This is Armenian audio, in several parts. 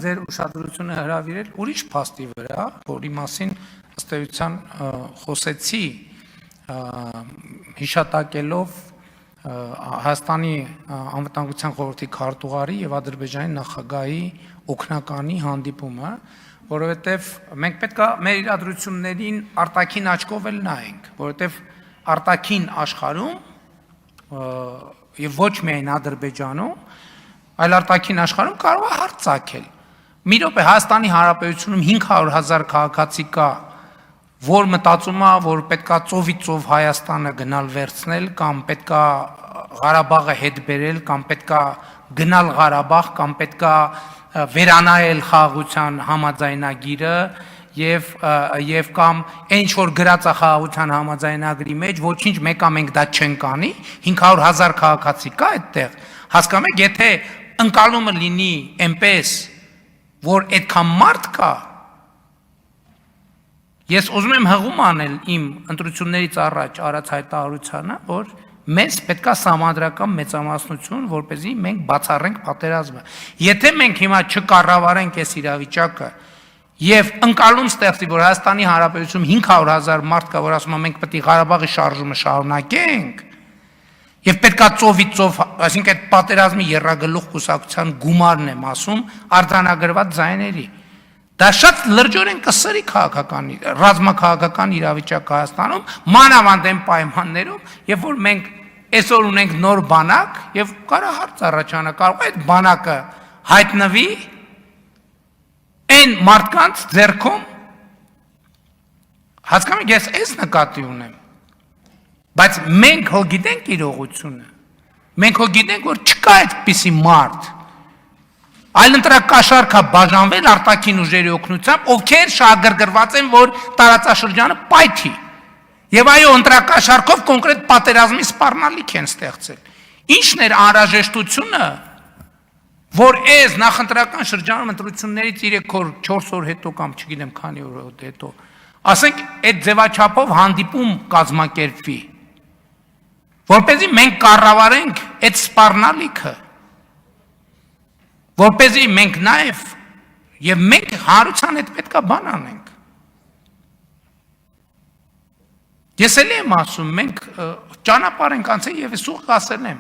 ձեր ուշադրությունը հրավիրել ուրիշ փաստի վրա, որի մասին ըստ էության խոսեցի, հիշատակելով Հայաստանի անվտանգության խորհրդի քարտուղարի եւ Ադրբեջանի նախագահի օգնականի հանդիպումը, որովհետեւ մենք պետք է մեր իրադրություններին արտաքին աչքով էլ նայենք, որովհետեւ արտաքին աշխարհում եւ ոչ միայն Ադրբեջանում, այլ արտաքին աշխարհում կարող է հարց ցակել։ Մի րոպե Հայաստանի Հանրապետությունում 500,000 քաղաքացի կա, որ մտածում է, որ պետքա ծովից ծով Հայաստանը գնալ վերցնել, կամ պետքա Ղարաբաղը հետ բերել, կամ պետքա գնալ Ղարաբաղ, կամ պետքա վերանայել խաղաղության համաձայնագիրը եւ կամ ինչ որ գրած է խաղաղության համաձայնագրի մեջ, ոչինչ մեկը մենք դա չենք անի, 500,000 քաղաքացի կա այդտեղ։ Հասկանում եք, եթե ընկալումը լինի այնպես, որ այդքան մարդ կա, ես ուզում եմ հղում անել իմ ընտրություններից առաջ արած հայտարարությանը, որ մեզ պետքա սահմանադրական մեծամասնություն, որպեսզի մենք բացառենք պատերազմը։ Եթե մենք հիմա չկառավարենք այս իրավիճակը եւ ընկալում ստեղծի, որ Հայաստանի Հանրապետությունում 500,000 մարդ կա, որ ասում է մենք պետք է Ղարաբաղի շարժումը շարունակենք, եւ պետքա ծովից ծով, այսինքն այդ պատերազմի եռագլուխ կուսակցության գումարն եմ ասում, արձանագրված ձայների։ Դա շատ լրջորեն կսրի քաղաքական, ռազմաքաղաքական իրավիճակ Հայաստանում, մանավանդ այն պայմաններում, երբ որ մենք այսօր ունենք նոր բանակ եւ կարա հարց առաջանա, կարող է այդ բանակը հայտնվի այն մարդկանց ձեռքում, հասկանում եք, ես այս նկատի ունեմ, բայց մենք հո գիտենք իրողությունը, մենք հո գիտենք, որ չկա այդպիսի մարդ, այլ ընտրակաշառք է բաժանվել արտաքին ուժերի օգնությամբ, ովքեր շահագրգռված են, որ տարածաշրջանը պայթի, եւ այո, ընտրակաշառքով կոնկրետ պատերազմի սպառնալիք են ստեղծել։ Ինչն էր անհրաժեշտությունը, որ այս նախընտրական շրջանում ընտրություններից 3 օր, 4 օր հետո կամ չգիտեմ քանի օր հետո, ասենք այդ ձևաչափով հանդիպում կազմակերպվի, որպեսզի մենք կառավարենք այդ սպառնալիքը, որպեսզի մենք նաև եւ մենք հարության հետ պետքա բան անենք։ Ես էլ եմ ասում, մենք ճանապարհ ենք անցել եւ ես ուղղ ասել եմ։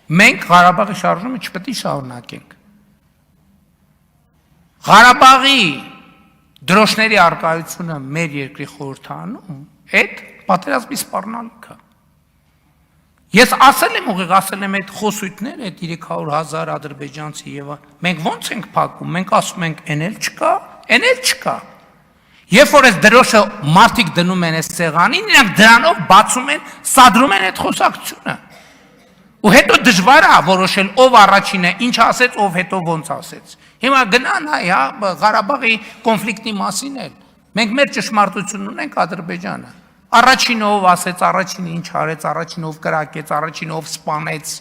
Մենք Ղարաբաղի շարժումը չպետք է շարունակենք։ Ղարաբաղի դրոշների արկայությունը մեր երկրի խորհրդանում այդ պատերազմի սպառնալիքը։ Ես ասել եմ ուղիղ, ասել եմ այդ խոսույթները, այդ 300,000 ադրբեջանցի եւ մենք ո՞նց ենք փակում, մենք ասում ենք այն էլ չկա, այն էլ չկա։ Երբ որ այս դրոշը մարդիկ դնում են այս սեղանին, նրանք դրանով բացում են, սադրում են այդ խոսակցությունը։ Ու հետո դժվար է որոշել ով առաջինը, ինչ ասեց, ով հետո ոնց ասեց։ Հիմա գնա նայ, Ղարաբաղի կոնֆլիկտի մասին էլ։ Մենք մեր ճշմարտությունն ունենք Ադրբեջանը։ Առաջինը ով ասեց, առաջինը ինչ արեց, առաջինը ով կրակեց, առաջինը ով սպանեց։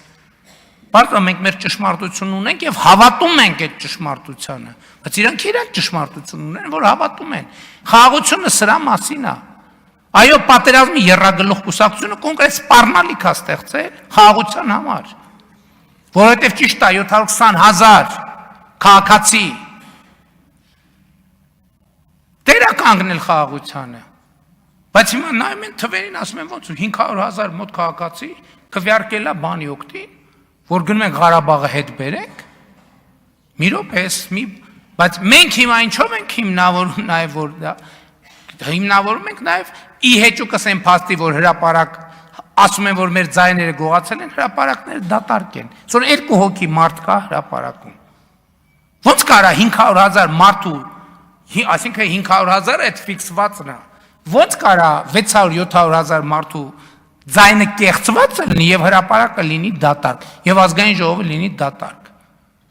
Բայց մենք մեր ճշմարտությունն ունենք եւ հավատում ենք այդ ճշմարտությանը։ Բայց իրանք ճշմարտություն ունեն, որ հավատում են։ Խաղաղությունը սրա մասին է։ Այո, պատերազմի եռագլուխ կուսակցությունը կոնկրետ սպառնալիք է ստեղծել խաղաղության համար, որովհետև ճիշտ է 720,000 քաղաքացի դեր է կանգնել խաղաղությանը, բայց հիմա նայում են թվերին, ասում են ոնց 500,000 մոտ քաղաքացի քվեարկել է բանի օգտին, որ գնում ենք Ղարաբաղը հետ բերենք, մի րոպե, բայց մենք հիմա ինչով ենք հիմնավորում նաև որ դա հիմնավորում ենք նաև ի հեճուկս են փաստի, որ հրապարակ ասում են, որ մեր ձայները գողացել են, հրապարակները դատարկ են, որ 2 հոգի մարդ կա հրապարակում։ Ոնց կարա 500,000 մարդու, այսինքն 500,000 այդ ֆիքսվածն է, ոնց կարա 600-700,000 մարդու ձայնը կեղծված լինի եւ հրապարակը լինի դատարկ, եւ ազգային ժողովը լինի դատարկ։